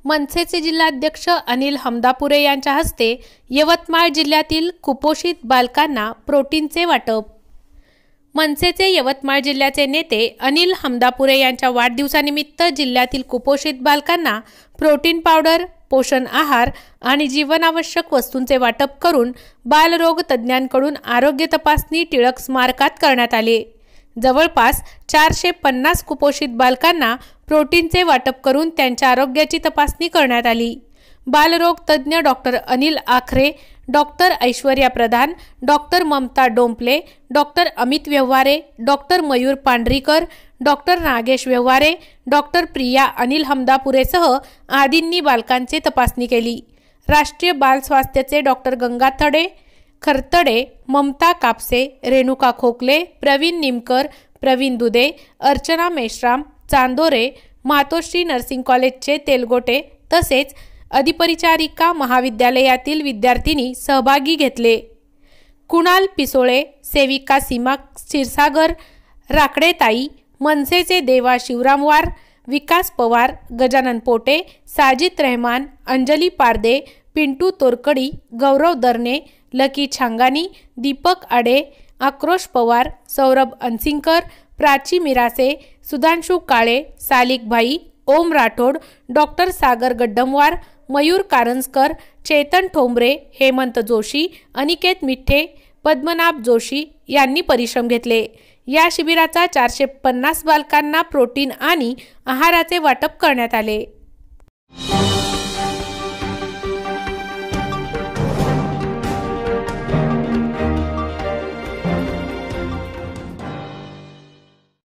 मनसेचे जिल्हाध्यक्ष अनिल हमदापुरे यांच्या हस्ते यवतमाळ जिल्ह्यातील कुपोषित बालकांना प्रोटीनचे वाटप। मनसेचे यवतमाळ जिल्ह्याचे नेते अनिल हमदापुरे यांच्या वाढदिवसानिमित्त जिल्ह्यातील कुपोषित बालकांना प्रोटीन पावडर, पोषण आहार आणि जीवनावश्यक वस्तूंचे वाटप करून बालरोग तज्ज्ञांकडून आरोग्य तपासणी टिळक स्मारकात करण्यात आले। जवळपास 450 कुपोषित बालकांना प्रोटीनचे वाटप करून त्यांच्या आरोग्याची तपासणी करण्यात आली। बालरोग तज्ज्ञ doctor Anil Akhare, doctor Aishwarya Pradhan, doctor Mamata Dompale, doctor Amit Vyavahare, doctor Mayur Pandharikar, doctor Nagesh Vyavahare, doctor Priya Anil हमदापुरेसह आदींनी बालकांची तपासणी केली। राष्ट्रीय बाल स्वास्थ्यचे डॉक्टर गंगाथडे खरतडे, ममता कापसे, रेणुका खोकले, प्रवीण निमकर, प्रवीण दुदे, अर्चना मेश्राम, चांदोरे, मातोश्री नर्सिंग कॉलेजचे तेलगोटे तसेच अधिपरिचारिका महाविद्यालयातील विद्यार्थिनी सहभागी घेतले। कुणाल पिसोळे, सेविका सीमा क्षीरसागर, राकडेताई, मनसेचे देवा शिवरामवार, विकास पवार, गजानन पोटे, साजिद रहमान, अंजली पारदे, पिंटू तोरकडी, गौरव दरने, लकी छांगानी, दीपक आडे, आक्रोश पवार, सौरभ अनसिंकर, प्राची मिरासे, सुधांशु काळे, सालिक भाई, ओम राठोड, डॉक्टर सागर गड्डमवार, मयूर कारंजकर, चेतन ठोंबरे, हेमंत जोशी, अनिकेत मिठ्ठे, पद्मनाभ जोशी यांनी परिश्रम घेतले। या शिबिराचा 450 बालकांना प्रोटीन आणि आहाराचे वाटप करण्यात आले।